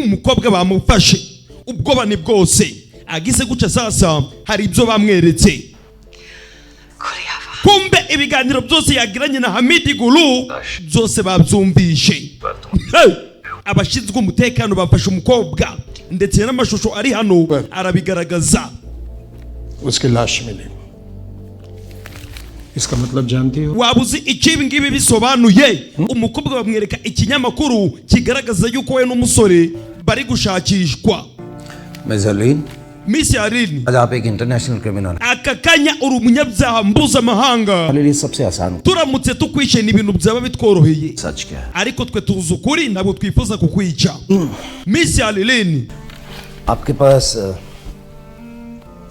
umukobwa bamufashe ubwoba ni bwose agize guca sasa hari ibyo bamweretse kumbe ibiganiro byose yagiranye na Hamidi Gulu byose babyumvishe abashinzwe umutekano bafashe umukobwa ndetse n'amashusho ari hano arabigaragaza उसकी लाश मिली इसका मतलब जानती हो wabuzi ikibi ngibi bisobanuye umukobwa bamwereka ikinyamakuru kigaragaza yuko we n'umusore bari gushakishwa Miss Aline आज आप एक international criminal akakanya uri umunyabyaha mpuzamahanga लिए सबसे आसान turamutse tukwishe n'ibintu byaba bitworoheye सच क्या है ariko twe tuzi ukuri ntabwo twifuza kukwica Miss Aline आपके पास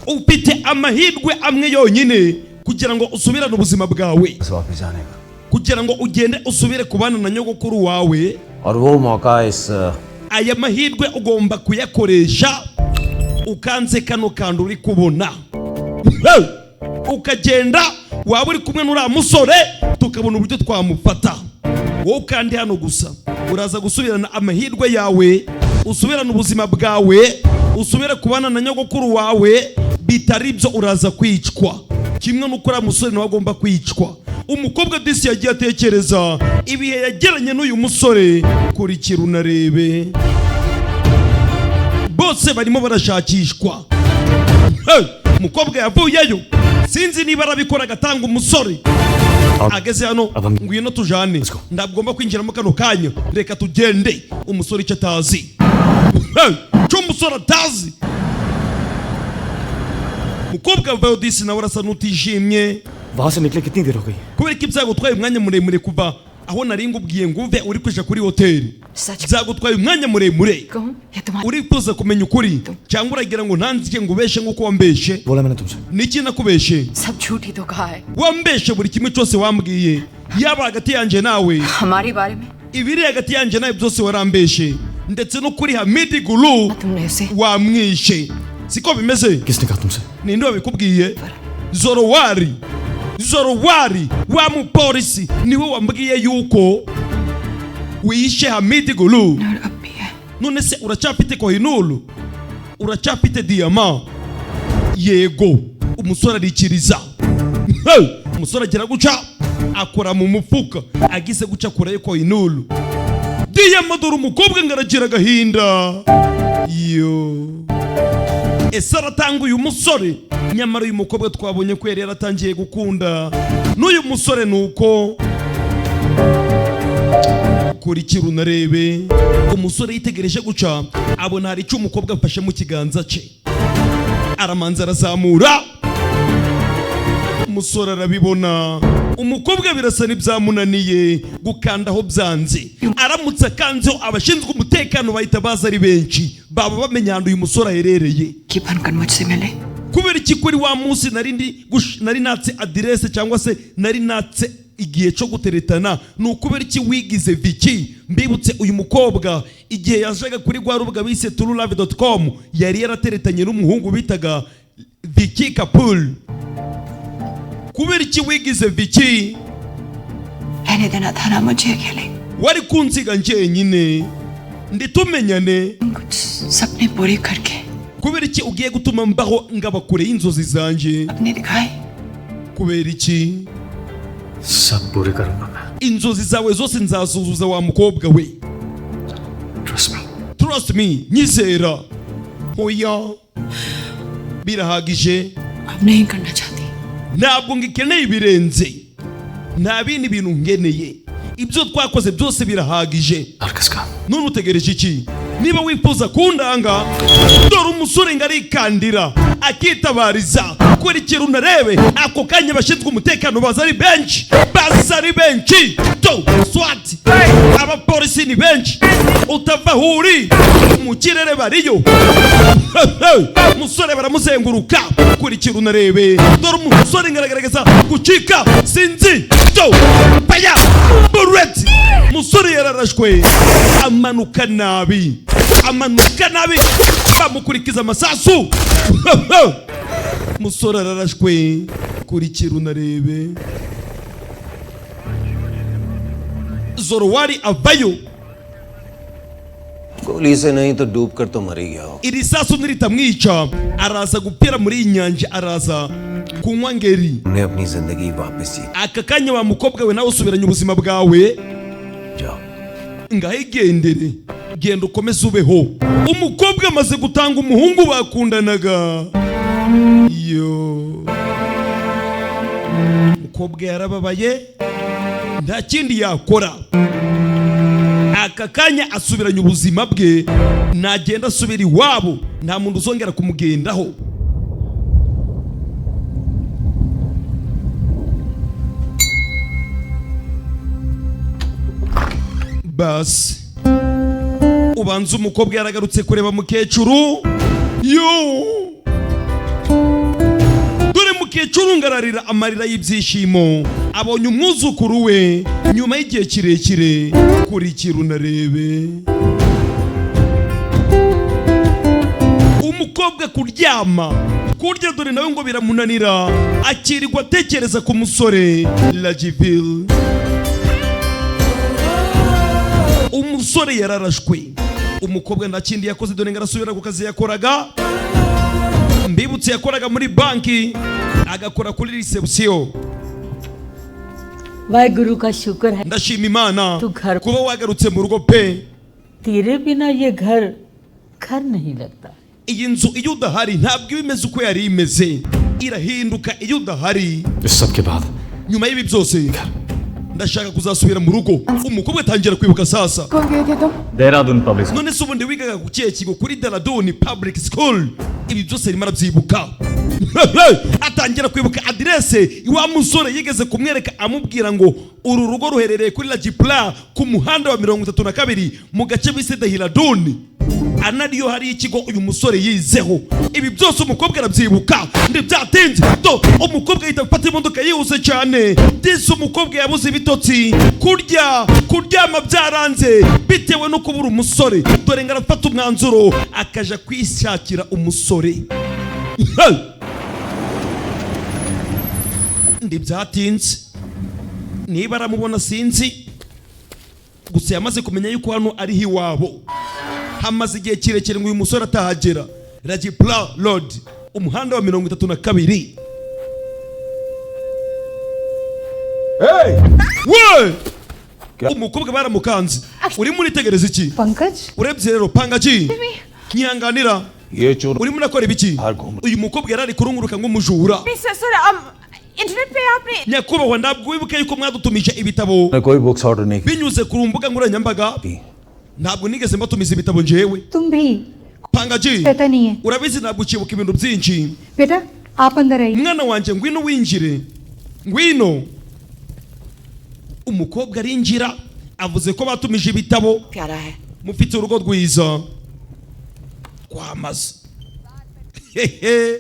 ufite amahirwe amwe yonyine kugira ngo usubirane ubuzima bwawe वापस जाने का kugira ngo ugende usubire kubana na nyogokuru wawe और वो मौका इस aya mahirwe ugomba kuyakoresha ukanze kano kantu uri kubona ukagenda waba uri kumwe n'uriya musore tukabona uburyo twamufata wowe kandi hano gusa uraza gusubirana amahirwe yawe usubirana ubuzima bwawe usubire kubana na nyogokuru wawe bitari ibyo uraza kwicwa kimwe n'uko uriya musore nawe agomba kwicwa umukobwa disi yagiye atekereza ibihe yagiranye n'uyu musore kurikira unarebe bose barimo barashakishwa umukobwa yavuyeyo sinzi niba arabikora agatanga umusore ageze hano ngwino tujane ndagomba kwinjiramo kano kanya reka tugende umusore icyo atazi cyo umusore atazi umukobwa wavuyeyo disi nawe arasa n'utishimye वहां से निकले कितनी देर हो गई kubera ko byagutwaye umwanya muremure kuva aho nari ngubwiye ngo uve uri kwija kuri hoteli byagutwaye umwanya muremure uri kuza kumenya ukuri cyangwa uragira ngo ntanzike ngo ubeshe nk'uko wambeshe बोला मैंने तुमसे niki nakubeshe सब झूठ ही तो कहा है wambeshe buri kimwe cyose wambwiye yaba hagati yanjye nawe हमारे बारे में ibiri hagati yanjye nawe byose warambeshe ndetse no kuri Hamidi Gulu तुमने उसे wamwishe siko bimeze किसने कहा तुमसे ninde wabikubwiye Zorowari wa mupolisi niwe wambwiye yuko wishe Hamidi Gulu और अब भी है none se uracyafite Kohinoor uracyafite diyama yego umusore arikiriza umusore agira guca akora mu mufuka agize guca kure Kohinoor diyama dore umukobwa ngaragira gahinda yo ese aratanga uyu musore nyamara uyu mukobwa twabonye ko yari yaratangiye gukunda n'uyu musore nuko kurikira unarebe umusore yitegereje guca abona hari icyo umukobwa afashe mu kiganza cye aramanza arazamura umusore arabibona umukobwa birasa n'ibyamunaniye gukandaho byanze aramutse akanzeho abashinzwe umutekano bahita baza ari benshi baba bamenya ahantu uyu musore aherereye कि बनकर मुझसे मिले kubera iki kuri wa munsi nari natse adirese cyangwa se nari natse igihe cyo guteretana ni ukubera iki wigize Vicky mbibutse uyu mukobwa igihe yajaga kuri rwa rubuga bise turulove.com yari yarateretanye n'umuhungu bitaga Vicky Kapul kubera iki wigize Vicky रहने देना था ना मुझे अकेले wari kunsiga njyenyine nditumenyane कुछ सपने पूरे करके kubera iki ugiye gutuma mbaho ngaba kure y'inzozi zanjye अपने दिखाए kubera iki सब पूरे करूंगा मैं inzozi zawe zose nzazuzuza wa mukobwa we trust me nyizera oya birahagije अब नहीं करना चाहती ntabwo ngikeneye ibirenze nta bindi bintu ngeneye ibyo twakoze byose birahagije और किसका none utegereje iki niba wifuza kundanga dore umusore ngarikandira akitabariza kurikira unarebe ako kanya bashinzwe umutekano baza ari benshi to swat abapolisi ni benshi utava huri mu kirere bariyo umusore baramuzenguruka kurikira unarebe dore umusore ngaragaragaza gucika sinzi to paya bureti umusore yararashwe amanuka nabi bamukurikiza amasasu umusore ararashwe kurikira unarebe Zorowari avayo गोली से नहीं तो डूब कर तो मर ही गया हो। iri sasu niritamwica araza gupera muri iyi nyanja, araza kunywa ngeri. हमने अपनी जिंदगी वापस जी। aka kanya wa mukobwa we nawe usubiranye ubuzima bwawe, जाओ। ngaho igendere, genda ukomeze ubeho. Umukobwa amaze gutanga umuhungu bakundanaga. Yo, umukobwa yarababaye, nta kindi yakora. Aka kanya asubiranye ubuzima bwe, nagenda asubira iwabo, nta muntu uzongera kumugendaho. Basi ubanza umukobwa yaragarutse kureba mukecuru. Yo, dore mukecuru ngararira amarira y'ibyishimo, abonye umwuzukuru we nyuma y'igihe kirekire. Kurikira unarebe umukobwa kuryama, kurya dore nawe ngo biramunanira, akirirwa atekereza ku musore Rajivili. Umusore yararashwe, umukobwa nta kindi yakoze, dore ngo arasubira ku kazi yakoraga. Mbibutse yakoraga muri banki, agakora kuri reception. Waheguru का शुक्र है Ndashima Imana Tu ghar- kuba wagarutse mu rugo pe. तेरे बिना ये घर घर नहीं लगता। Iyi nzu iyo udahari ntabwo iba imeze uko yari imeze, irahinduka iyo udahari. इस सब के बाद Nyuma y'ibi byose ndashaka kuzasubira mu rugo. Umukobwa atangira kwibuka sasa, Dehradun public none se ubundi wigaga ku kihe kigo? Kuri Daraduni Public School. Ibi byose arimo arabyibuka. Atangira kwibuka adirese iwa musore yigeze kumwereka, amubwira ngo uru rugo ruherereye kuri Rajipla ku muhanda wa 32 mu gace bise Dahiraduni. Anariyo hari ikigo uyu musore yizeho. Ibi byose umukobwa arabyibuka. Ndi byatinze to umukobwa yita gufata imodoka yihuse cyane. Disi umukobwa yabuze ibitotsi, kuryama byaranze bitewe no kubura umusore. Dore ngo arafata umwanzuro akaja kwishakira umusore. Ndi byatinze, niba aramubona sinzi, gusa yamaze kumenya yuko hano ari iwabo. Hamaze igihe kirekire ngo uyu musore atahagera. Rajipla Road, umuhanda wa 32. Hey! We! Umukobwa baramukanze. Urimo uritegereza iki? Pankaj Urebye rero Pangaji, nyihanganira. ये चोर Urimo urakora ibiki? Uyu mukobwa yarari kurunguruka nk'umujura. ससुर इंटरनेट पे आपने Nyakubahwa, ndabwo wibuke yuko mwadutumije ibitabo मैं कोई books order नहीं binyuze ku mbuga nkoranyambaga. की। Ntabwo nigeze mbatumiza ibitabo njyewe. तुम भी Pangaji, पता नहीं है urabizi ntabwo ukibuka ibintu byinshi. बेटा आप अंदर आइए Mwana wanjye ngwino winjire, ngwino. Umukobwa arinjira, avuze ko batumije ibitabo. प्यारा है Mufite urugo rwiza kwamaze. Hehe.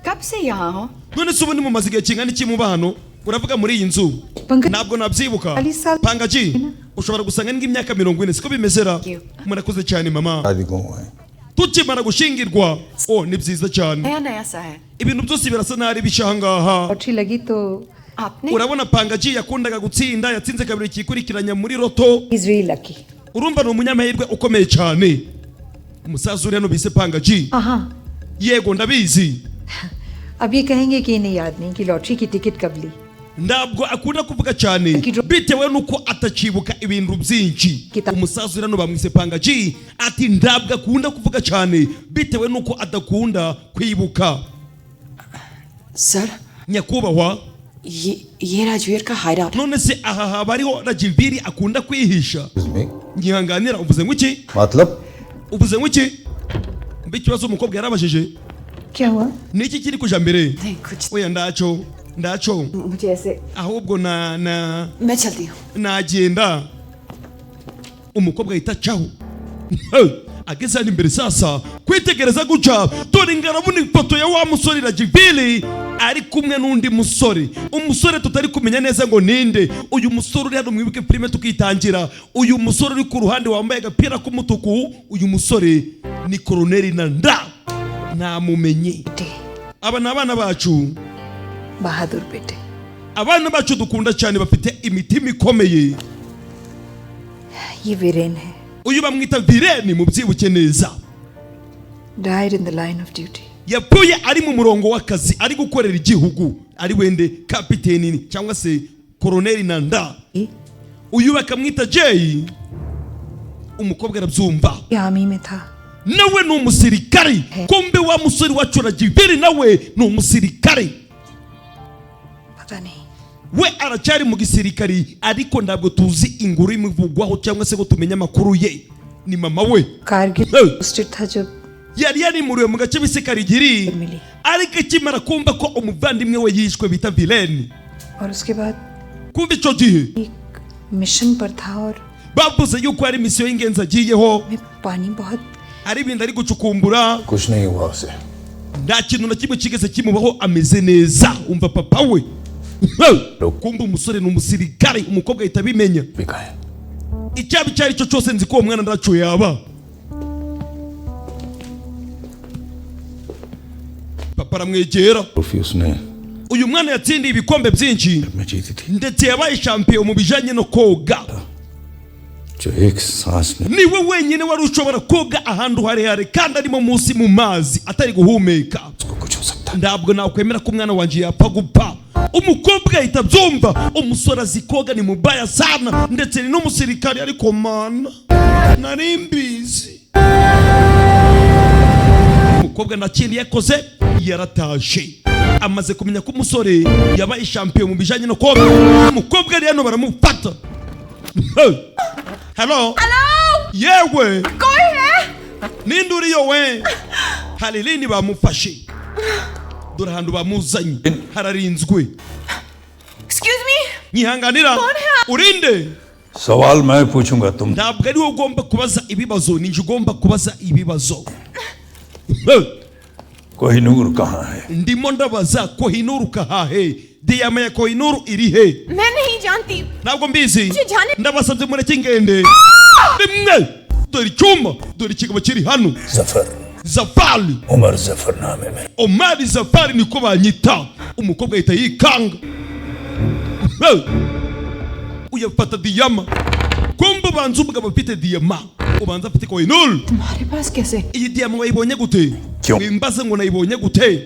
कब से यहाँ हो None se ubundi mumaze igihe kingana iki muba hano? Uravuga muri iyi nzu? Pangaji. Ntabwo nabyibuka. Ali Sal- Pangaji, ushobora gusanga nk'imyaka 40. Siko bimezera? Thank you. Murakoze cyane mama. शादी को हुआ है। Tukimara gushingirwa, oh ni byiza cyane. नया नया सा है Ibintu byose birasa nabi bishangaha. अच्छी लगी तो आपने Urabona Pangaji yakundaga gutsinda, yatsinze kabiri kikurikiranya muri loto. Is really lucky Urumva ni umunyamahirwe ukomeye cyane. Umusaza uri hano bise Pangaji. हाँ Yego ndabizi. अब ये कहेंगे कि इन्हें याद नहीं कि लॉटरी की टिकट कब ली Ntabwo akunda kuvuga cyane bitewe nuko atacibuka ibintu byinshi. Umusaza uri hano bamwise Pangaji ati ntabwo akunda kuvuga cyane bitewe nuko adakunda kwibuka. Sir Nyakubahwa, ये राजवीर का hideout none se aha haba hariho Rajivili akunda kwihisha? Nyihanganira, uvuze ngo iki? मतलब Uvuze ngo iki? Mbe ikibazo umukobwa yarabajije क्या हुआ ni iki kiri kuja mbere? नहीं कुछ Oya ndaco मुझे ऐसे ahubwo मैं चलती हूँ nagenda. Umukobwa ahita acaho. Ageze hano imbere sasa kwitegereza guca, dore ngarabona ifoto ya wa musore Rajivili ari kumwe n'undi musore. Umusore tutari kumenya neza ngo ninde. Uyu musore uri hano mwibuke filime tukitangira. Uyu musore uri ku ruhande wambaye agapira k'umutuku, uyu musore ni Colonel Nanda. Namumenye. Aba ni abana bacu. बहादुर बेटे Abana bacu dukunda cyane bafite imitima ikomeye. ये वीरेन है uyu bamwita Vireni mubyibuke neza, died in the line of duty. yapfuye ari mu murongo w'akazi ari gukorera igihugu, ari wende kapiteni cyangwa se koroneli Nanda. Uyu bakamwita Jay, umukobwa arabyumva, army में था. nawe ni umusirikari. Kumbe wa musore wacu Rajiviri nawe ni umusirikari. पता नहीं. We aracyari mu gisirikari ariko ntabwo tuzi inkuru imuvugwaho cyangwa se ngo tumenye amakuru ye. Ni mama we Kargil posted था जब yari yarimuriwe mu gace bise Karigiri, milli. ariko akimara kumva ko umuvandimwe we yishwe bita Vireni, और उसके बाद kumva icyo gihe एक मिशन पर था और bavuze yuko ari misiyo y'ingenzi agiyeho, मैं पानी बहुत ari ibintu ari gucukumbura, कुछ नहीं हुआ उसे. nta kintu na kimwe kigeze kimubaho, ameze neza. Umva papa we kumva umusore ni umusirikari, umukobwa ahita abimenya. बिका है. Icyaba icyo ari cyo cyose nzi ko uwo mwana ndacu yaba. Papa aramwegera, trophy उसने uyu mwana yatsindiye ibikombe byinshi में जीती थी, ndetse yabaye champion mu bijanye no koga. जो एक सांस में Niwe wenyine wari ushobora koga ahantu harehare kandi arimo munsi mu mazi atari guhumeka. उसको कुछ हो सकता है. Ntabwo nakwemera ko umwana wanje yapfa gupfa. Umukobwa ahita abyumva, umusore azi koga ni mubaya sana ndetse ni n'umusirikari, ariko mana nari mbizi. Umukobwa nta kindi yakoze, yarataje. Amaze kumenya ko umusore yabaye champion mu bijanye no koga, umukobwa ari hano baramufata. Hello? Yewe कौन है? ninde uriyo we? Halilini bamufashe, dore ahantu bamuzanye hararinzwe. Excuse me? Nyihanganira, urinde? सवाल मैं पूछूंगा तुम Ntabwo ari wowe ugomba kubaza ibibazo, ni njye ugomba kubaza ibibazo. Kohinoor कहाँ है? Ndimo ndabaza Kohinoor kahahe, diyama ya Kohinoor iri he? मैं नहीं जानती. Ntabwo mbizi, Njye jane. ndabasabye mureke ngende. Rimwe, dore icyuma, dore ikigabo kiri hano. Zafar, Zafari, उमर जफर नाम है मेरा. Omar Zafari niko banyita. Umukobwa ahita yikanga, uyafata diyama. Kumbe ubanza umugabo afite diyama, ubanza afite Kohinoor. तुम्हारे पास कैसे? Iyi diyama wayibonye gute? Cyo. Wimbaze ngo nayibonye gute?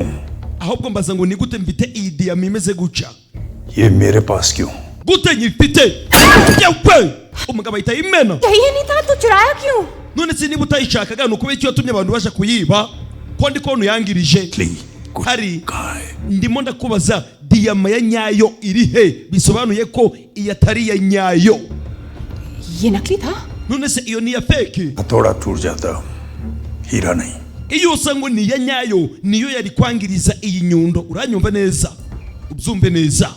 Ahubwo mbaza ngo ni gute mfite iyi diyama imeze guca? ये मेरे पास क्यों? Gute nyifite? Yewe! Umugabo ahita yimena. चाहिए नहीं था तो चुराया क्यों? None se niba utayishakaga ni ukubera icyo yatumye abantu baje kuyiba? Ko ndi ko yangirije. Hari कहाँ है? ndimo ndakubaza diyama ya nyayo iri he? Bisobanuye ko iyi atari ya nyayo. ये नकली था? None se iyo ni ya fake? हथौड़ा टूट जाता, हीरा नहीं. Iyo usa ngo ni ya nyayo niyo yari kwangiriza iyi nyundo. Uranyumva neza? Ubyumve neza?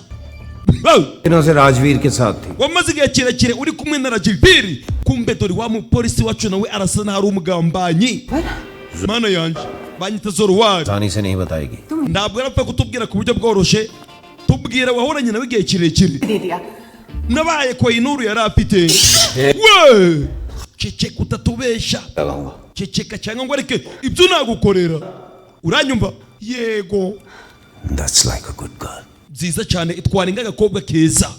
दिनों से राजवीर के साथ थी. Wamaze igihe kirekire uri kumwe na Rajiviri, kumbe dore wa mupolisi wacu nawe arasa n'aho ari umugambanyi. Mana yanjye banyita Zorwari. आसानी से नहीं बताएगी. Ntabwo arapfa kutubwira ku buryo bworoshye, tubwira wahoranye nawe igihe kirekire. दे दिया. Nabaye Kohinoor yari afite. We ceceka utatubesha, लगाऊंगा. ceceka cyangwa ngo areke ibyo nagukorera. Uranyumva? Yego. That's like a good girl. Nziza cyane, itwara inga agakobwa keza.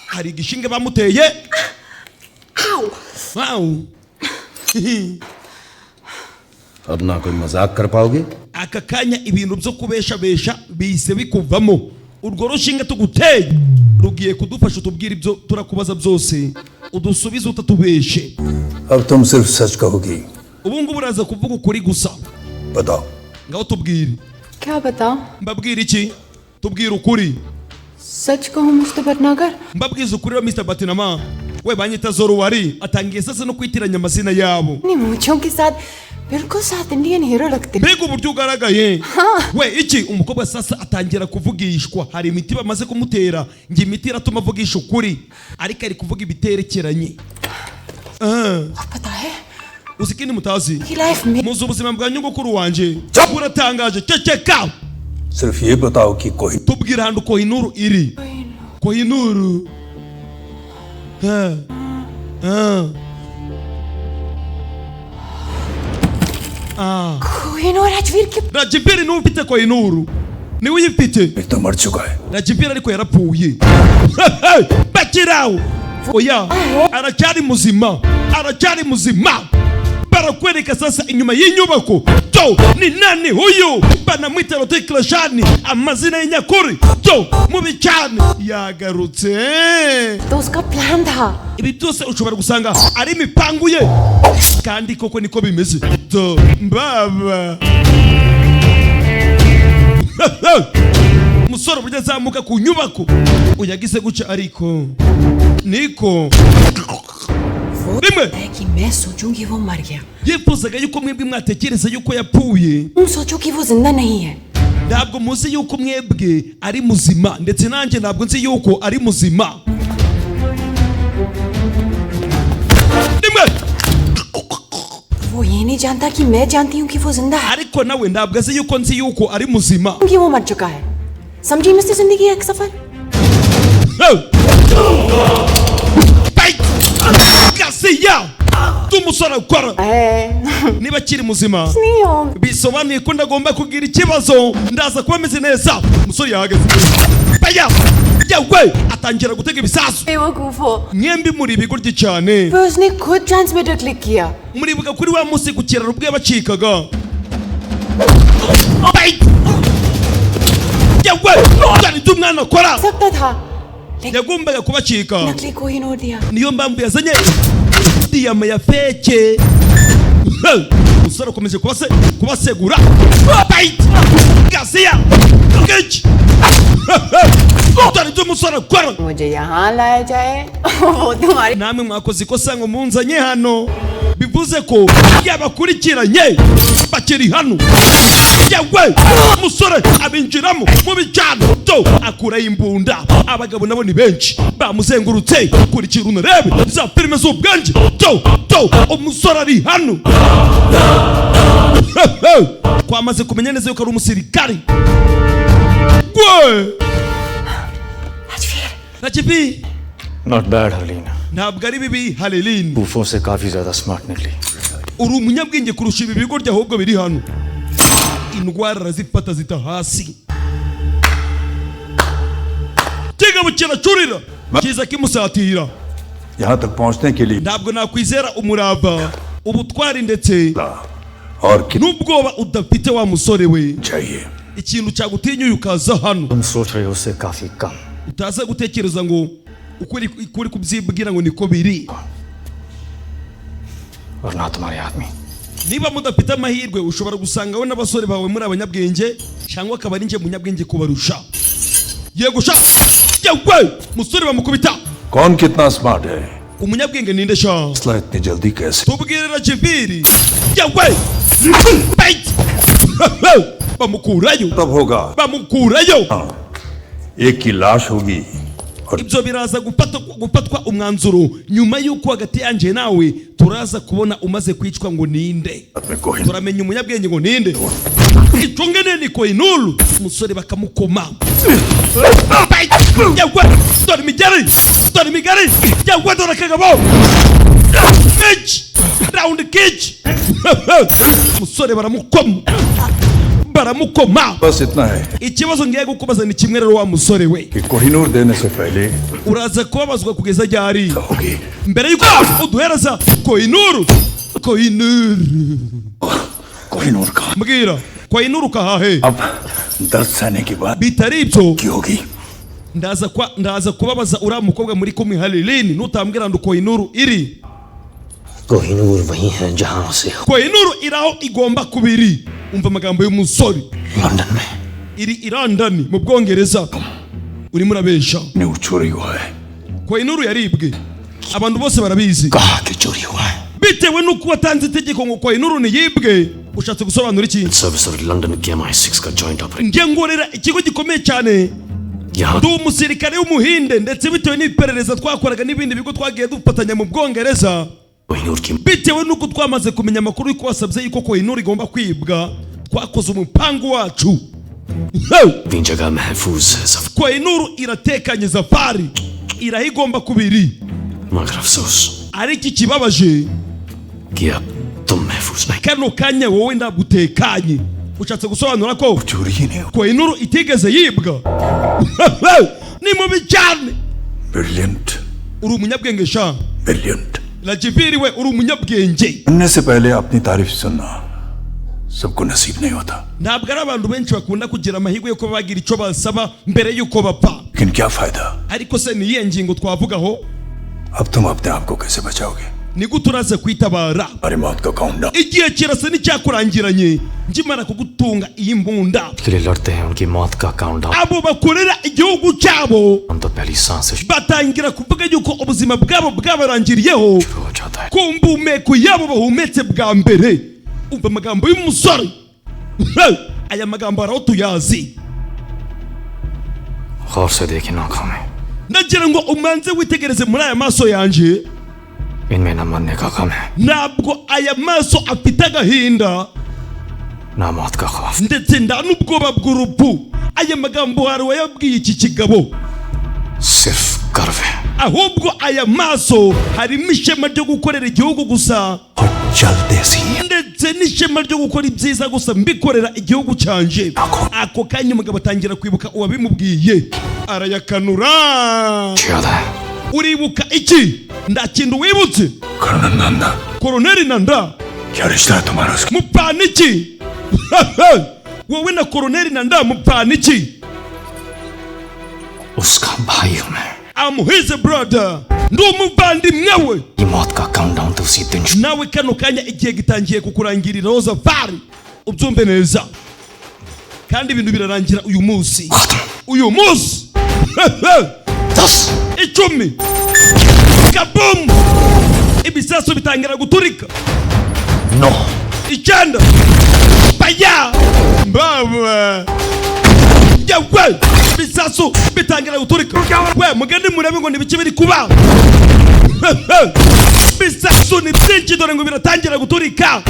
Hari igishinge bamuteye. Wow. अब ना कोई मजाक कर पाओगे? Aka kanya ibintu byo kubeshabesha bihise bikuvamo. Urwo rushinga tuguteye rugiye kudufasha utubwira ibyo turakubaza byose, udusubize utatubeshe. अब तुम सिर्फ सच कहोगी. Ubu ngubu uraza kuvuga ukuri gusa. बताओ. Ngaho tubwire. क्या बताऊं? Mbabwira iki? Tubwire ukuri. सच कहूं मुझसे Bhatnagar? Mbabwiza ukuri wa Mr. Batinama. We banyita Zorwari, atangiye sasa no kwitiranya amazina yabo. अपनी मूंछों के साथ बिल्कुल साथ इंडियन हीरो लगते. Mbega uburyo ugaragaye. We iki umukobwa sasa atangira kuvugishwa, hari imiti bamaze kumutera, ngi imiti iratuma avugisha ukuri, ariko ari kuvuga ibiterekeranye. पता है Uzi ikindi mutazi? कि लाइफ में Muzi ubuzima bwa nyogokuru wanje buratangaje. Ceceka, सिर्फ ये बताओ कि कोई tubwira ahantu Kohinoor iri. Kohinoor. Kohinoor राजवीर के Rajiviri niwe ufite Kohinoor, niwe uyifite. एक तो मर चुका है. Rajiviri ariko yarapfuye. Bakirawo oya aracyari muzima, aracyari muzima. Barakwereka sasa inyuma y'inyubako. Jo, ni nani huyu? Banamwita Lotte Clashani, amazina y'inyakuri. Jo, mubi cyane yagarutse. तो उसका प्लान था. Ibi byose ushobora gusanga ari imipangu ye, kandi koko niko bimeze. Jo, mbaba umusore burya azamuka ku nyubako uyagize guca ariko niko rimwe कि मैं सोचूं कि वो मर गया. yifuzaga yuko mwebwe mwatekereza yuko yapfuye. तुम सोचो कि वो जिंदा नहीं है. Ntabwo muzi yuko mwebwe ari muzima, ndetse nanjye ntabwo nzi yuko ari muzima. rimwe वो ये नहीं जानता कि मैं जानती हूँ कि वो जिंदा है. ariko nawe ntabwo azi yuko nzi yuko ari muzima. कि वो मर चुका है. समझी मिस्टर जिंदगी एक सफर. Gasiya tumusora ukora niba kiri muzima bisobanuye ko ndagomba kugira ikibazo. Ndaza kuba meze neza. Umusore yahagaze baya yawe atangira gutega ibisasu. Mwembi muri ibigoryi cyane. फिर उसने खुद ट्रांसमीटर क्लिक किया. Muribuka kuri wa munsi ku kiraro ubwo yabacikaga. yawe cyane tumwana akora सकता था. yagombaga kubacika. नकली कोहिनूर दिया. Niyo mpamvu yazanye diyama ya feke. Umusore akomeje kubasegura. Gasiya Gage utari tumusore akora. मुझे यहाँ लाया जाए वो तुम्हारी. Namwe mwakoze ikosa ngo munzanye hano, bivuze ko yabakurikiranye bakiri hano. Yawe umusore abinjiramo mu bijyano to akura imbunda. Abagabo nabo ni benshi bamuzengurutse. Kurikira unarebe za filime z'ubwenge. To umusore ari hano. Kwamaze kumenya neza yuko ari umusirikari. Rajiv Not bad, Harleen. ntabwo ari bibi Harleen. बूफों से काफी ज्यादा स्मार्ट निकली. Uri umunyabwenge kurusha ibi bigo ahubwo biri hano. Indwara arazifata zita hasi. Kigabo kiracurira kiza kimusatira. यहाँ तक पहुंचने के लिए Ntabwo nakwizera umurava, ubutwari ndetse और कितना n'ubwoba udafite wa musore we. चाहिए. Ikintu cyagutinyuye ukaza hano. तुम सोच रहे हो उससे काफी कम. Utaza gutekereza ngo ukuri kubyibwira ngo niko biri. और ना तुम्हारे आदमी. Niba mudafite amahirwe ushobora gusanga we n'abasore bawe muri abanyabwenge cyangwa akaba ari nje munyabwenge kubarusha. Yego sha yawe musore bamukubita. कौन कितना स्मार्ट है? Umunyabwenge ninde sha? फैसला इतनी जल्दी कैसे? Tubwirira Jiviri yawe bait bamukurayo तब होगा bamukurayo. एक की लाश होगी और Ibyo biraza gufatwa umwanzuro nyuma yuko hagati yanje nawe turaza kubona umaze kwicwa ngo ninde. में कोई Turamenya umunyabwenge ngo ninde. Icungene ni Koinuru. Umusore bakamukoma. Yawe dore migari yawe dore kagabo Cage round cage. Umusore baramukoma. बस इतना है Ikibazo ngiye gukubaza ni kimwe rero wa musore we. कि कोहिनूर देने से पहले Uraza kubabazwa kugeza ryari? होगी Mbere yuko uduhereza Koinuru. Kohinoor का Mbwira Koinuru kahahe. अब 10 सहने के बाद Bitari ibyo की होगी. ndaza kubabaza uriya mukobwa muri kumwe Harleen nutambwira ndo Koinuru iri. Kohinoor वही है जहां से Koinuru iraho igomba kubiri. Umva amagambo y'umusore. London में Iri i London mu Bwongereza. Uri murabesha. News चोरी हुआ है. Koinuru yaribwe. Abantu bose barabizi. कहा कि चोरी हुआ है Bitewe nuko watanze itegeko ngo Koinuru ni yibwe. Ushatse gusobanura iki? Service और लंदन के MI6 का joint operation Ngiye ngorera ikigo gikomeye cyane. यहाँ Ndi umusirikare w'umuhinde ndetse bitewe n'iperereza twakoraga n'ibindi bigo twagiye dufatanya mu Bwongereza. Kohinoor की Bitewe nuko twamaze kumenya amakuru yuko wasabye yuko Koinuru igomba kwibwa, twakoze umupango wacu. अपनी जगह महफूज है सब Koinuru iratekanye Zafari. Irahigomba kubiri. मगर अफसोस Ariko ikibabaje कि अब तुम महफूज नहीं kano kanya wowe ndagutekanye. Ushatse gusobanura ko चोरी ही नहीं हुई. Koinuru itigeze yibwa. Ni mubi cyane. Brilliant uri umunyabwenge sha brilliant. Rajiviri we uri umunyabwenge सुनने से पहले अपनी तारीफ सुनना सबको नसीब नहीं होता, ntabwo ari abantu benshi bakunda kugira amahirwe yo kuba bagira icyo basaba mbere y'uko bapfa लेकिन क्या फायदा? ariko se ni iyihe ngingo twavugaho अब तुम अपने आप को कैसे बचाओगे? ni gute uraza kwitabara हमारी मौत का countdown. igihe kirasa n'icyakurangiranye nkimara kugutunga iyi mbunda के लिए लड़ते हैं उनकी मौत का countdown abo bakorera igihugu cyabo हम तो पहली सांस से शुरू batangira kuvuga yuko ubuzima bwabo bwabarangiriyeho हो जाता है। ku mbumeko yabo bahumetse bwa mbere umva amagambo y'umusore aya magambo araho tuyazi गौर से देखे आंखों में, nagira ngo umanze witegereze muri aya maso yanje इनमें न मरने का गम है ntabwo aya maso afite agahinda ना मौत का खौफ। ndetse nta n'ubwoba bw'urupfu aya magambo hari uwayabwiye iki kigabo सिर्फ गर्व है ahubwo aya maso harimo ishema ryo gukorera igihugu gusa और चलते सी ndetse n'ishema ryo gukora ibyiza gusa mbikorera igihugu cyanje ako kanya umugabo atangira kwibuka uwabimubwiye arayakanura याद है uribuka iki nta kintu wibutse colonel Nanda, koroneri nanda क्या रिश्ता है तुम्हारा उसका? mupfana iki wowe na koroneri nanda mupfana iki उसका भाई हूं मैं। I'm his brother ndi umuvandimwe we ये मौत का काउंटडाउन तो उसी दिन शुरू। nawe kano kanya igihe gitangiye kukurangiriraho safari ubyumve neza kandi ibintu birarangira uyu munsi uyu munsi 10 kabum ibisasu bitangira guturika No, 9 baya baba yawe ibisasu bitangira guturika we mugende murebe ngo nibiki biri kuba ibisasu ni byinshi dore ngo biratangira guturika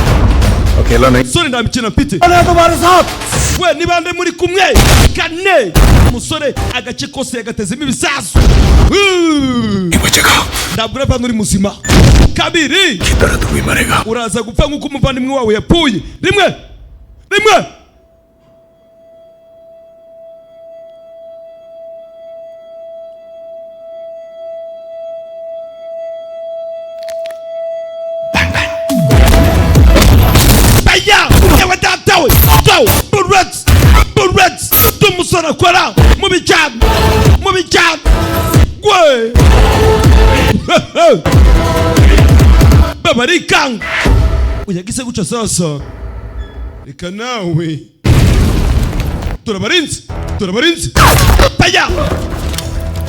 अकेला नहीं। sore nta mikino mfite तुम्हारे साथ we niba nde muri kumwe kane umusore agace kose yagatezemo ibisasu बचेगा, ntabwo urava uri muzima kabiri की तरह तू भी मरेगा। uraza gupfa nk'uko umuvandimwe wawe yapfuye rimwe baya yewe datawe go bullets tumusore akora mu bijyana gwe babarikanga uyagise guca sasa reka nawe turabarinze baya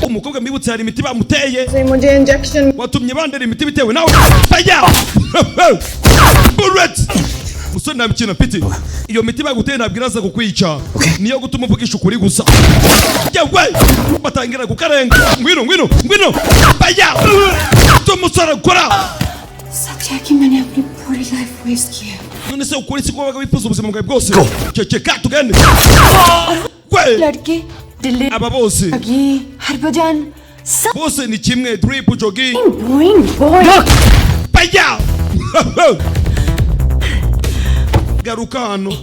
umukobwa mbibutse hari imiti bamuteye मुझे injection watumye bandera imiti bitewe nawe baya bullets musore nta mikino mfite iyo miti baguteye ntabwo iraza kukwica niyo gutuma uvugisha ukuri gusa yewe batangira kukarenga ngwino baya tumusore akora सच है कि मैंने अपनी पूरी life waste की है। none se ukuri siko wabaga wifuza ubuzima bwawe bwose ceceka tugende we लड़के Delhi aba bose ये हरभजन सब bose ni kimwe drip jogi Boeing boy baya garuka hano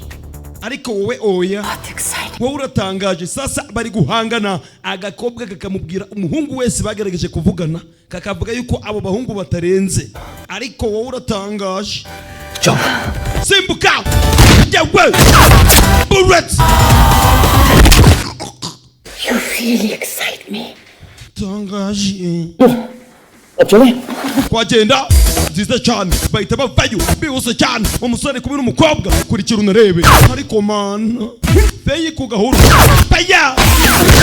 ariko wowe oya बहुत exciting wowe uratangaje sasa bari guhangana agakobwa kakamubwira umuhungu wese bagerageje kuvugana kakavuga yuko abo bahungu batarenze ariko wowe uratangaje simbuka yewe bullets You really excite me. tangaje twagenda nziza cyane bahita bavayo bihuse cyane umusore kumwe n'umukobwa kurikira unarebe ariko mana feyi ku gahuru baya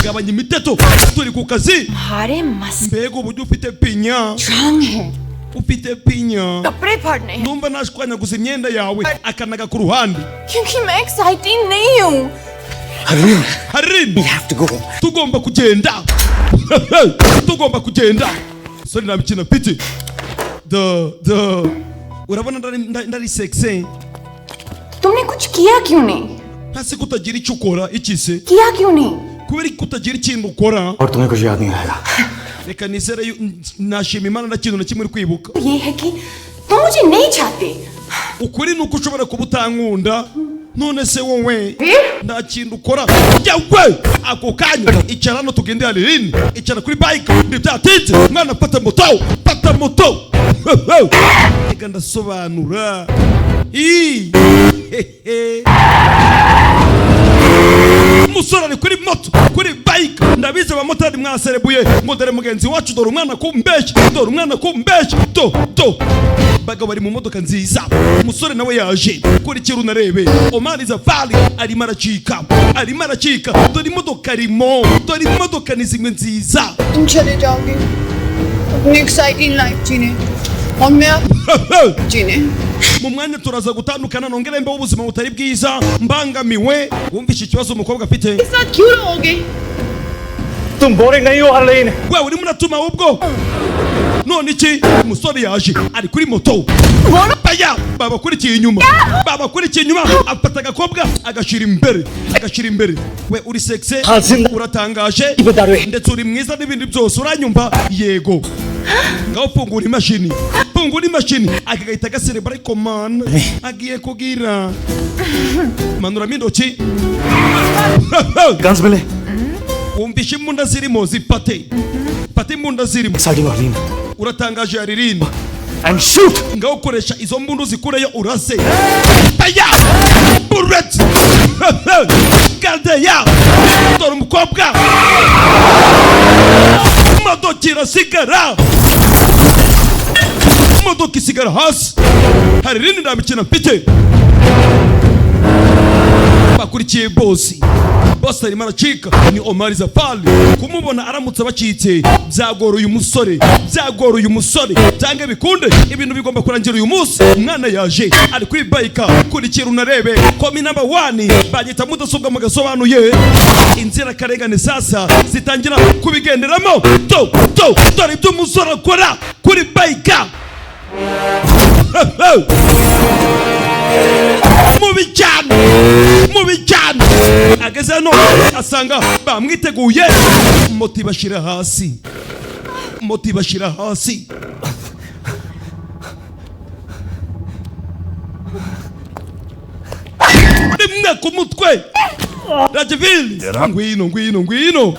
gabanya imiteto turi ku kazi हारे मस्त mbega uburyo ufite pinya strong है ufite pinya कपड़े फाड़ने हैं numva nashwanyaguza imyenda yawe akanaga ku ruhande क्योंकि मैं एक्साइटिंग नहीं हूँ harini tugomba kugenda sore nta mikino mfite urabona ndari sexe तुमने कुछ किया क्यों नहीं hasi kutagira icyo ukora iki se किया क्यों नहीं kubera kutagira ikintu ukora और तुम्हें कुछ याद नहीं रहेगा। reka nizere nashima imana nta kintu na kimwe uri kwibuka ये है कि तुम मुझे नहीं चाहते ukuri ni uko ushobora kuba utankunda none se wowe nta kintu ukora yawe ako kanya icara hano tugende Haliline icara kuri bike ntibyatinze mwana fata moto reka ndasobanura umusore ari kuri moto kuri bike ndabize abamotari mwaserebuye ngo dore mugenzi wacu dore umwana kumbeshya baga bari mu modoka nziza umusore nawe yaje kuri kiru narebe Omar Zafari arimo aracika dore imodoka arimo dore imodoka ni zimwe nziza चले जाओगे अपनी exciting life जीने और मैं जीने mu mwanya turaza gutandukana nongere mbe ubuzima butari bwiza mbangamiwe wumvishe ikibazo umukobwa afite साथ क्यों रहोगे तुम बोरिंग नहीं हो Harleen wewe urimo uratuma ubwo none iki umusore yaje ari kuri moto babakurikiye inyuma afata agakobwa agashira imbere we uri sexe uratangaje ndetse uri mwiza n'ibindi byose uranyumva yego ngaho fungura imashini akagahita gaserebra ariko man agiye kugira manura mindoki guns मिले wumvishe imbunda zirimo zipate imbunda zirimo sari Harleen uratangaje Haliline and shoot ngaho ukoresha izo mbundu zikureyo urase bullet gardeya dore umukobwa imodoka isigara hasi Haliline nta mikino mfite bakurikiye bosi arimo aracika ni Omar Zafari kumubona aramutse bacitse byagoroye umusore cyangwa bikunde ibintu bigomba kurangira uyu munsi umwana yaje ari kuri bike kuri kiru narebe komi number 1 bagita mudasobwa mugasobanuye inzira karengane sasa zitangira kubigenderamo dore ibyo umusore akora kuri bike mubi cyane ageze hano asanga bamwiteguye moto ibashira hasi rimwe ku mutwe Rajvil ngwino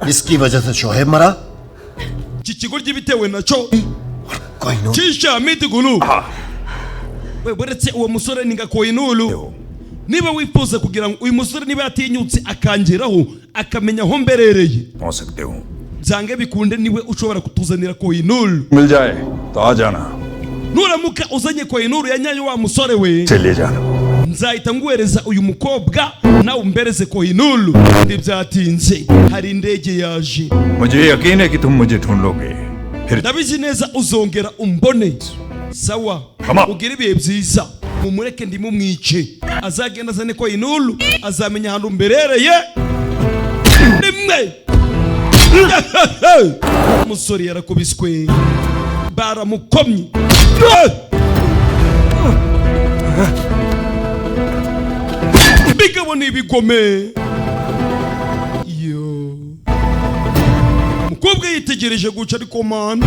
इसकी वजह से शोहेब मरा iki kigo ry'ibitewe nacyo Kishamiti Gulu we buretse uwo musore ni Koinulu niba wifuza kugira ngo uyu musore niba yatinyutse akangeraho akamenya aho mberereye हो सकते हो zange bikunde niwe ushobora kutuzanira Koinulu मिल जाए तो आ जाना nuramuka uzanye Koinulu yanyayo wa musore we चले जाना nzahita nguhereza uyu mukobwa nawe umbereze Koinulu ndibyatinze hari indege yaje मुझे यकीन है कि तुम मुझे ढूंढ लोगे फिर ndabizi neza uzongera umbone sawa ugira ibihe byiza mumureke ndimumwice azagenda azane Koinulu azamenya ahantu mberereye rimwe umusore yarakubiswe baramukomye bigabo n'ibigome yo umukobwa yitegereje guca ariko mana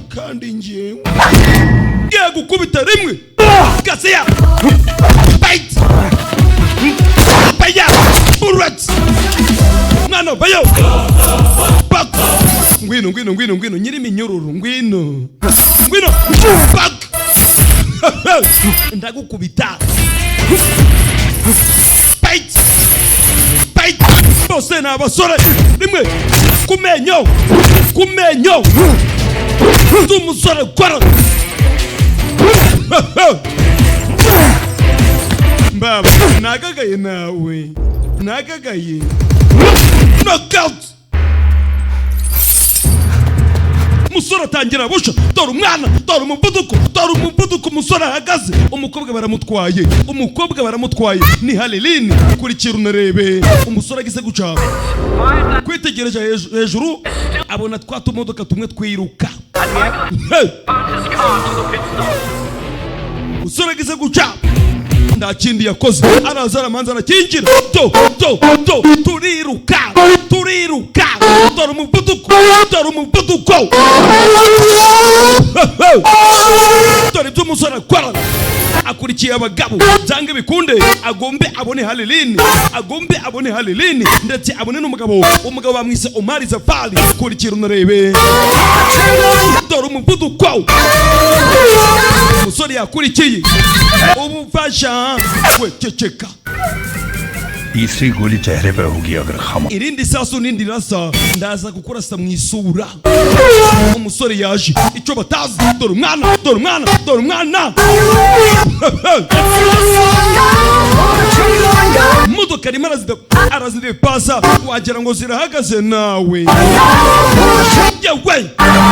kandi njyewe ngiye gukubita rimwe gasiya bite baya bullet mwana bayo back ngwino nyiri minyururu ngwino back ndagukubita bite bose ni abasore rimwe kumenyo z'umusore ukora mbaba nagagaye nawe knockout umusore atangira busha dore umwana dore umuvuduko umusore ahagaze umukobwa baramutwaye ni Haliline kuri kiru narebe umusore agize guca kwitegereje hejuru abona twatumodoka tumwe twiruka umusore agize guca nta kindi yakoze araza aramanza arakinjira turiruka turiruka dore umuvuduko dore ibyo umusore akora akurikiye abagabo cyangwa bikunde agombe abone halilini ndetse abone n'umugabo bamwise Omar Zafari kurikira unarebe dore umuvuduko umusore yakurikiye ubufasha we ceceka तीसरी गोली चेहरे पर होगी अगर खामोश irindi sasu nindi rasa ndaza kukurasa mu isura umusore yaje icyo batazi dore umwana modoka rimwe arazidepasa wagira ngo zirahagaze nawe yewe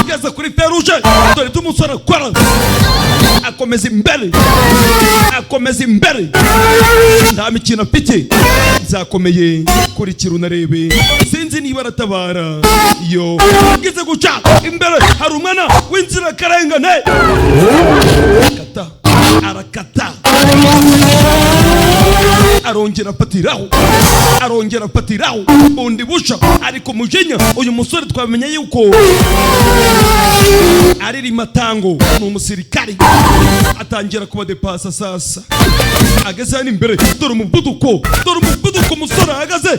yaza kuri feruje dore tumusore akora akomeza imbere nta mikino afite zakomeye kurikira unarebe sinzi niba aratabara yo ageze guca imbere hari umwana w'inzira karengane arakata arongera afatiraho undi busha ariko mujinya uyu musore twamenye yuko ari rimatango ni umusirikari atangira kubadepasa sasa ageze hano imbere dore umuvuduko umusore ahagaze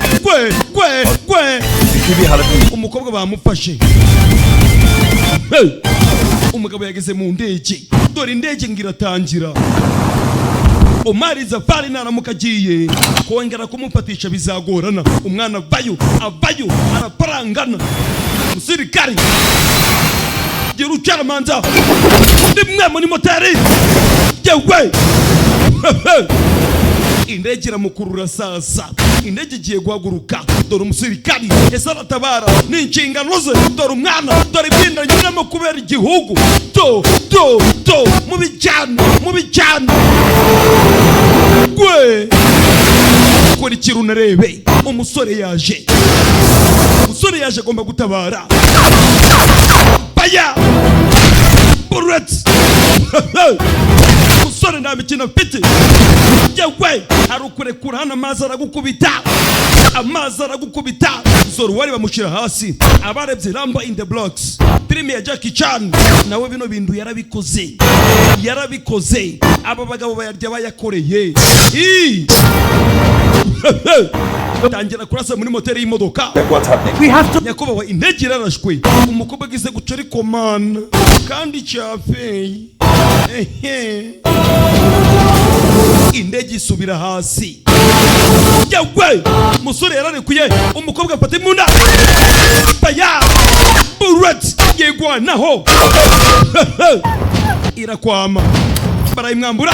kwe umukobwa bamufashe umugabo yageze mu ndege dore indege ngiratangira Omar Zafari naramuka agiye kongera kumufatisha bizagorana umwana avayo araparangana umusirikari gira ucaramanza ndimwe muri moteri yewe indege iramukurura sasa indege igiye guhaguruka dore umusirikari ese aratabara ni inshingano ze dore umwana dore ibyinda nyuramo kubera igihugu mubijyana gwe kurikira unarebe umusore yaje agomba gutabara baya bullet umusore nta mikino afite yewe arukurekura hano amazi aragukubita zoro wari bamushyira hasi abarebye Rambo in the Blocks filime ya Jackie Chan nawe bino bintu yarabikoze aba bagabo bayarya bayakoreye tangira kurasa muri moteri y'imodoka nyakubahwa indege irarashwe umukobwa agize guca ariko man kandi cyafeye indege isubira hasi yewe musore yararekuye umukobwa afata imunda baya bullet yegwanaho irakwama barayimwambura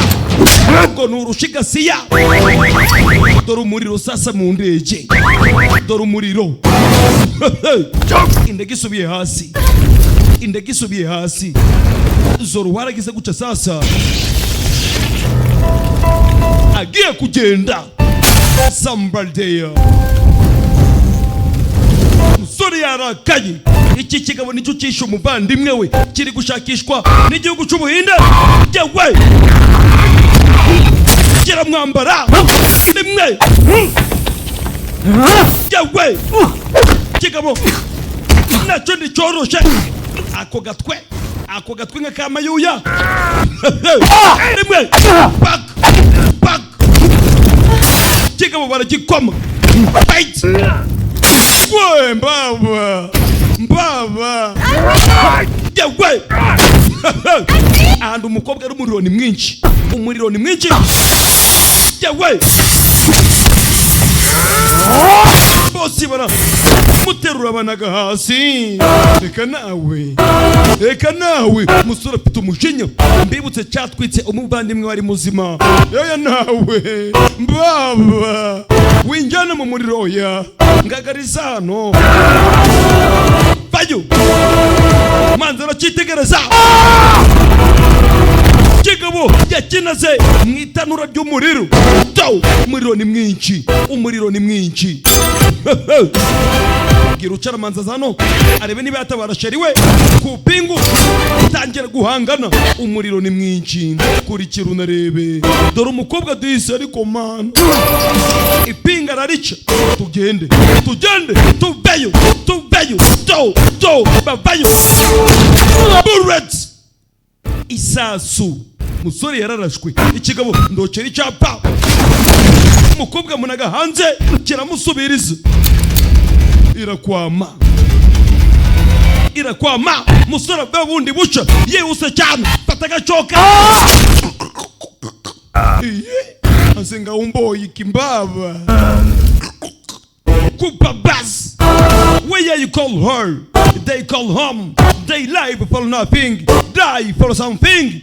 ngo nurushigasiya dore umuriro sasa mu ndege dore umuriro indege isubiye hasi zoro waragize guca sasa agiye kugenda sambaldeya musore yarakaye iki kigabo nicyo cyishe umuvandimwe we kiri gushakishwa n'igihugu cy'ubuhinde yewe kiramwambara rimwe yewe kigabo nacyo nticyoroshe ako gatwe nka kamayuya rimwe pak kigabo baragikoma bite we mbaba yewe ahantu umukobwa ari umuriro ni mwinshi yewe bose bara muterura banaga hasi reka nawe musore afite umujinya mbibutse cyatwitse umuvandimwe wari muzima yoya nawe mbaba winjana mu muriro ya ngagariza hano bayo manzara cyitegereza kigabo yakinaze mu itanura ry'umuriro umuriro ni mwinshi bwira ucaramanza zano arebe niba yatabara sheri we ku pingu tangira guhangana umuriro ni mwinshi kurikira unarebe dore umukobwa disi ariko man ipinga rarica tugende tuveyo bavayo bullets isasu musore yararashwe ikigabo ndocera icyapa umukobwa munaga hanze kiramusubiriza irakwama musore bwa bundi buca yihuse cyane fata gacoka asenga umboyi kimbaba kupa bas where you call her they call home they live for nothing die for something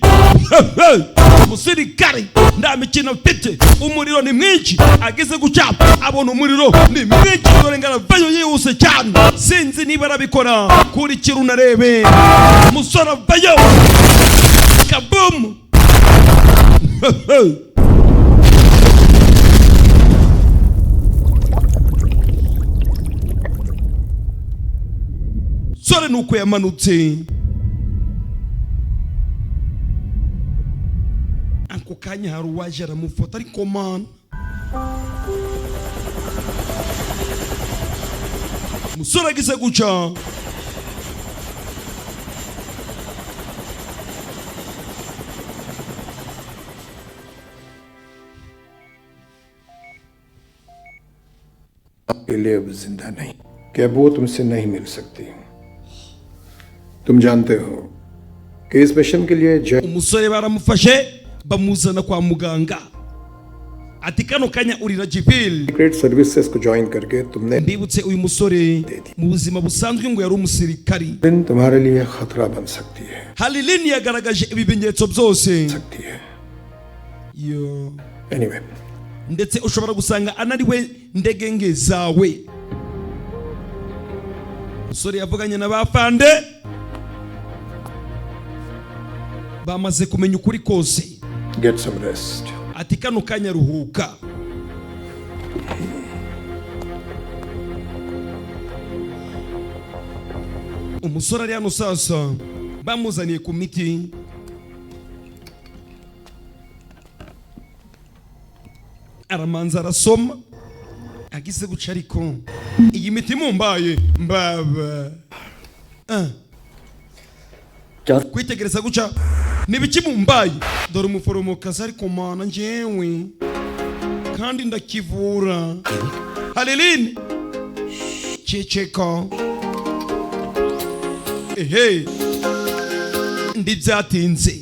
musirikari nda mikino mfite umuriro ni mwinshi ageze gucapa abona umuriro ni mwinshi dorengana vayo yihuse cyane sinzi niba arabikora kurikira unarebe musora vayo kabum sore nuko yamanutse ako kanya hari uwaje aramufata ariko man musore agize guca आपके लिए अब जिंदा नहीं क्या वो तुमसे नहीं मिल सकती तुम जानते हो कि इस मिशन के लिए umusore baramufashe bamuzana kwa muganga ati kano kanya urira Jibril secret services को ज्वाइन करके तुमने mbibutse uyu musore mu buzima busanzwe ngo yari umusirikari तुम्हारे लिए खतरा बन सकती है Halilini yagaragaje ibimenyetso byose सकती है yo anyway ndetse ushobora gusanga anariwe ndegenge zawe musore yavuganye na bafande bamaze kumenya ukuri kose get some rest ati kano kanya ruhuka umusore ari hano sasa bamuzaniye ku miti aramanza arasoma agize guca ariko iyi miti mumbaye mbaba kwitegereza guca nibiki mumbaye dore umuforomokazi ariko mana njyewe kandi ndakivura Halilini ceceka ehe ndi byatinze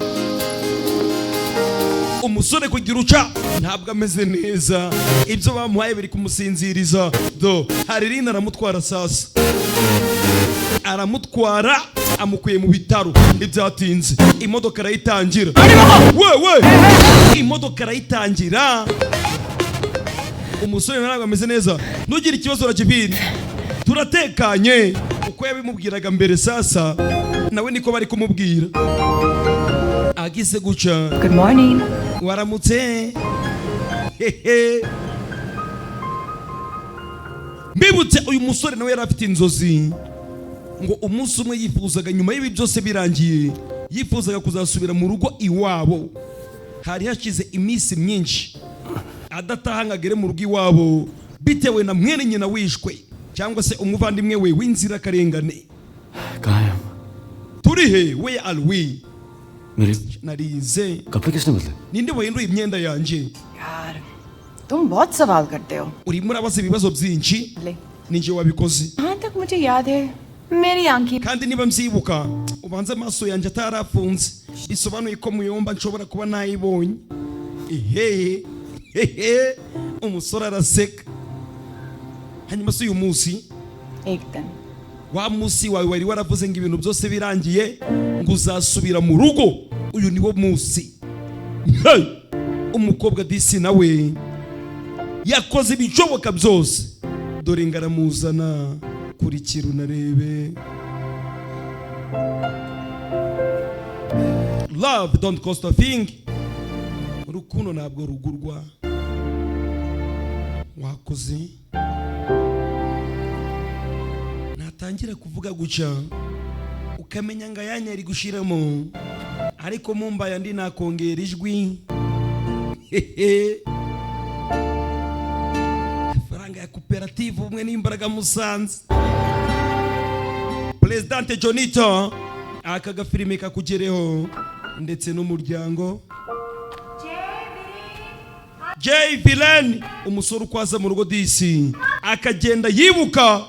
umusore kugira uca ntabwo ameze neza ibyo bamuhaye biri kumusinziriza do Halilini aramutwara sasa aramutwara amukuye mu bitaro ibyatinze imodoka arayitangira wewe imodoka arayitangira umusore ntabwo ameze neza nugira ikibazo rakibiri turatekanye uko yabimubwiraga mbere sasa nawe niko bari kumubwira agize guca Good morning. waramutse mbibutse uyu musore nawe yari afite inzozi ngo umunsi umwe yifuzaga nyuma y'ibi byose birangiye yifuzaga kuzasubira mu rugo iwabo hari hashize iminsi myinshi adataha ngo agere mu rugo iwabo bitewe na mwene nyina wishwe cyangwa se umuvandimwe we w'inzirakarengane turi he we alwi narize कपड़े किसने बदले ninde wahinduye imyenda yanjye यार तुम बहुत सवाल करते हो urimo urabaza ibibazo byinshi ninjye wabikoze हाँ तक मुझे याद है मेरी आंखें kandi niba mbyibuka ubanza amaso yanjye atarafunze bisobanuye ko muyomba nshobora kuba nayibonye ehe umusore araseka hanyuma se uyu munsi एक दिन wa munsi wawe wari waravuze ngo ibintu byose birangiye ngo uzasubira mu rugo uyu niwo munsi umukobwa disi nawe yakoze ibishoboka byose dore ngo aramuzana kurikira unarebe love don't cost a thing urukundo ntabwo rugurwa wakoze yatangira kuvuga guca ukamenya ngo ayanya ari gushiramo ariko mumba yandi nakongera ijwi faranga ya koperative umwe n'imbaraga Musanze Presidente Jonito aka gafilime kakugereho ndetse n'umuryango Jay Villain umusoro ukwaza mu rugo DC akagenda yibuka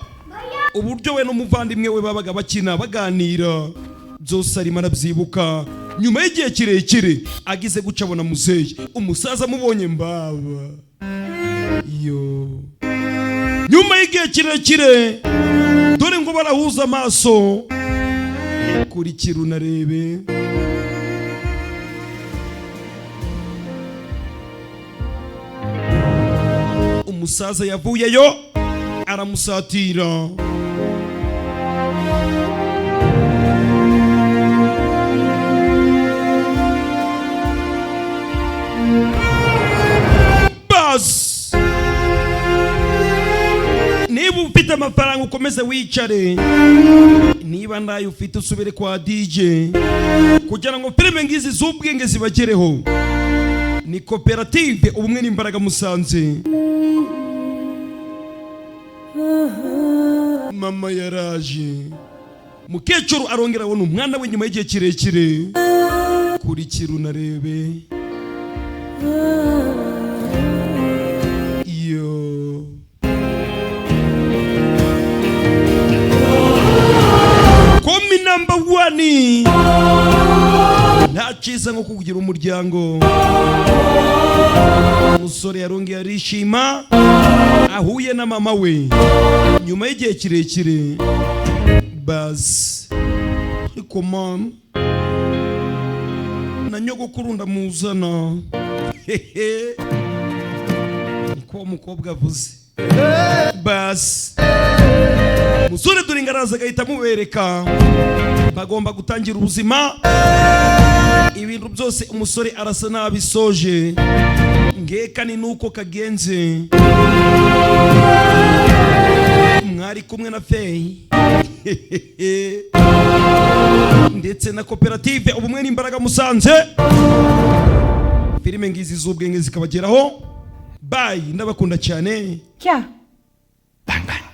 uburyo we n'umuvandimwe we babaga bakina baganira byose arimo arabyibuka nyuma y'igihe kirekire agize gucabona muzeyi umusaza mubonye mbaba yo nyuma y'igihe kirekire dore ngo barahuza amaso kuri kirunarebe umusaza yavuyeyo aramusatira bas niba ufite amafaranga ukomeze wicare niba ndayo ufite usubire kwa DJ kugira ngo filime ngizi z'ubwenge zibagereho ni koperative ubumwe n'imbaraga Musanze mama yaraje mukecuru arongera abona umwana we nyuma y'igihe kirekire kuri kirunarebe iyo komi number 1 nta cyiza nko kugira umuryango umusore yarongeye arishima ahuye na mama we nyuma y'igihe kirekire basi ariko mama na nyogokuru ndamuzana niko umukobwa avuze basi musore dore ingaraza agahita mubereka bagomba gutangira ubuzima ibintu byose umusore arasa nabisoje ngeka ni nuko kagenze mwari kumwe na Fei ndetse na koperative ubumwe n'imbaraga Musanze filime ngizi z'ubwenge zikabageraho bye ndabakunda cyane क्या Bang bang.